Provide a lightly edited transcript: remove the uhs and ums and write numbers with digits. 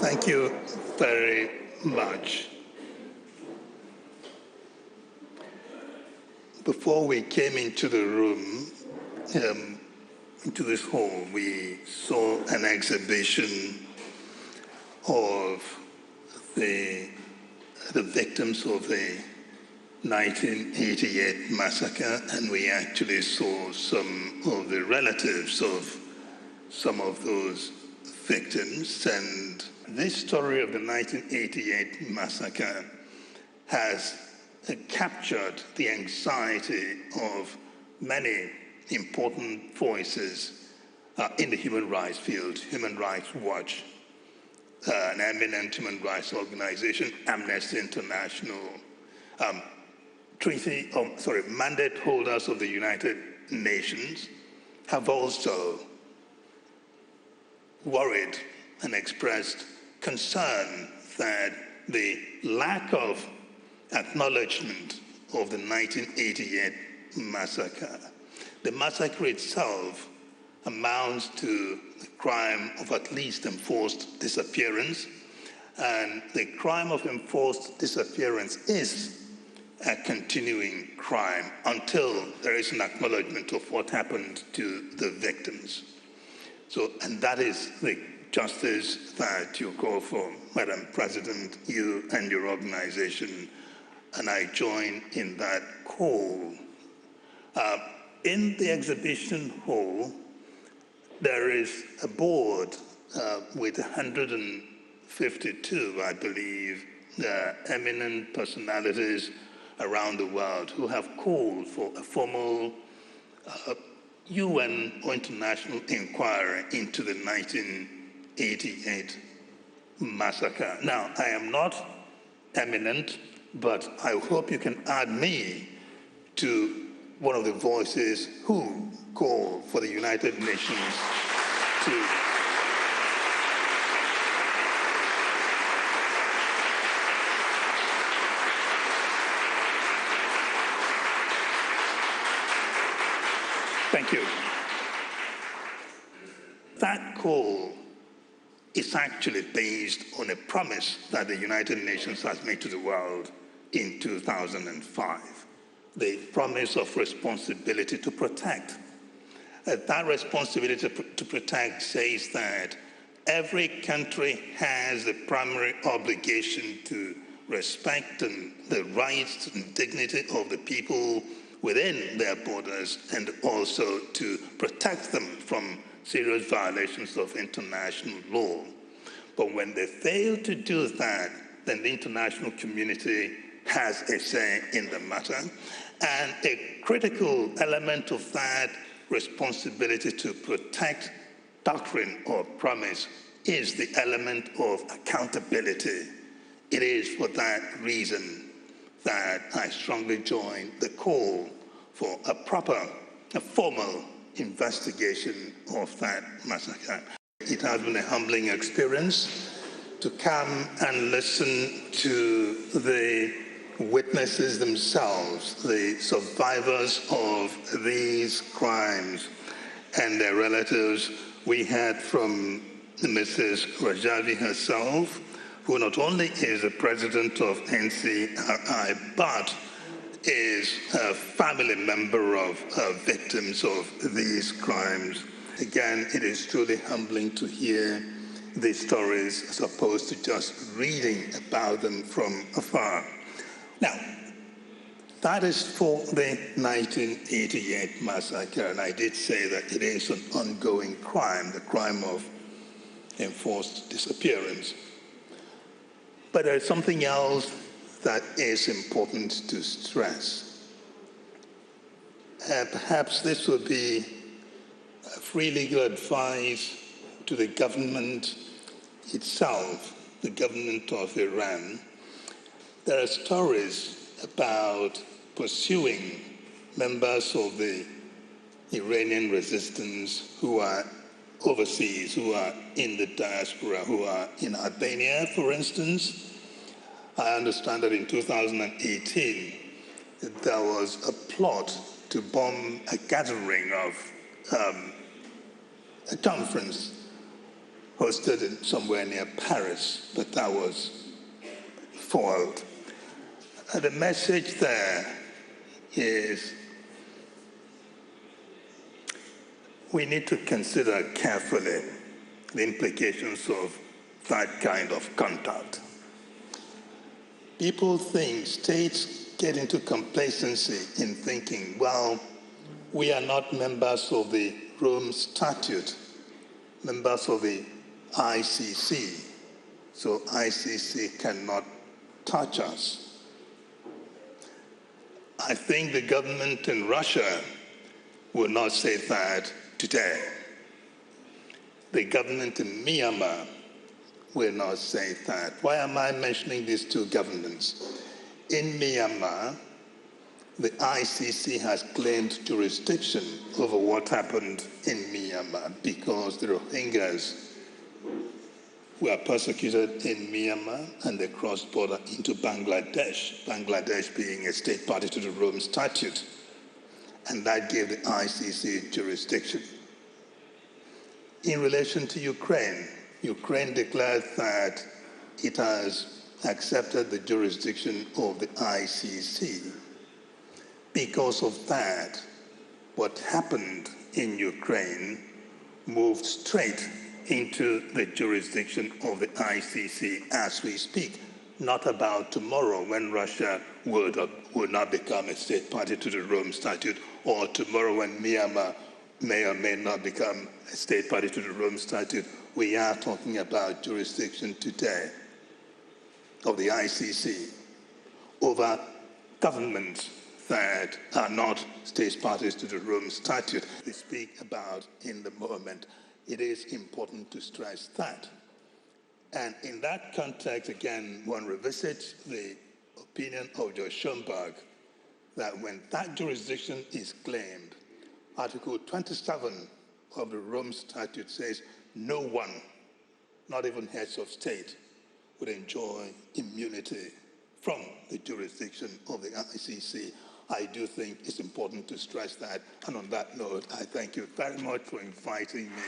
Thank you very much. Before we came into the room, into this hall, we saw an exhibition of the victims of the 1988 massacre, and we actually saw some of the relatives of some of those victims. And this story of the 1988 massacre has captured the anxiety of many important voices in the human rights field. Human Rights Watch, an eminent human rights organization, Amnesty International, mandate holders of the United Nations have also worried and expressed concern that the lack of acknowledgement of the 1988 massacre. The massacre itself amounts to the crime of at least enforced disappearance, and the crime of enforced disappearance is a continuing crime until there is an acknowledgement of what happened to the victims. So, and that is the justice that you call for, Madam President, you and your organization, and I join in that call. In the exhibition hall, there is a board with 152, I believe, eminent personalities around the world who have called for a formal UN or international inquiry into the 1988 massacre. Now, I am not eminent, but I hope you can add me to one of the voices who call for the United Nations to Thank you. That call is actually based on a promise that the United Nations has made to the world in 2005. The promise of responsibility to protect. That responsibility to protect says that every country has the primary obligation to respect the rights and dignity of the people within their borders, and also to protect them from serious violations of international law. But when they fail to do that, then the international community has a say in the matter. And a critical element of that responsibility to protect doctrine or promise is the element of accountability. It is for that reason that I strongly join the call for a formal investigation of that massacre. It has been a humbling experience to come and listen to the witnesses themselves, the survivors of these crimes and their relatives. We heard from Mrs. Rajavi herself, who not only is the president of NCRI, but is a family member of victims of these crimes. Again, it is truly humbling to hear these stories as opposed to just reading about them from afar. Now, that is for the 1988 massacre, and I did say that it is an ongoing crime, the crime of enforced disappearance. But there's something else that is important to stress. Perhaps this would be free legal advice to the government itself, the government of Iran. There are stories about pursuing members of the Iranian resistance who are overseas, who are in the diaspora, who are in Albania, for instance. I understand that in 2018, there was a plot to bomb a gathering of a conference hosted in somewhere near Paris, but that was foiled. The message there is we need to consider carefully the implications of that kind of conduct. People think, states get into complacency in thinking, well, we are not members of the Rome Statute, members of the ICC, so ICC cannot touch us. I think the government in Russia will not say that today. The government in Myanmar will not say that. Why am I mentioning these two governments? In Myanmar, the ICC has claimed jurisdiction over what happened in Myanmar because the Rohingyas were persecuted in Myanmar and they crossed border into Bangladesh, Bangladesh being a state party to the Rome Statute. And that gave the ICC jurisdiction. In relation to Ukraine, Ukraine declared that it has accepted the jurisdiction of the ICC. Because of that, what happened in Ukraine moved straight into the jurisdiction of the ICC as we speak, not about tomorrow when Russia would not become a state party to the Rome Statute, or tomorrow when Myanmar may or may not become a state party to the Rome Statute. We are talking about jurisdiction today of the ICC over governments that are not state parties to the Rome Statute. We speak about in the moment. It is important to stress that. And in that context, again, one revisits the opinion of Judge Schomburg that when that jurisdiction is claimed, Article 27 of the Rome Statute says no one, not even heads of state, would enjoy immunity from the jurisdiction of the ICC. I do think it's important to stress that. And on that note, I thank you very much for inviting me.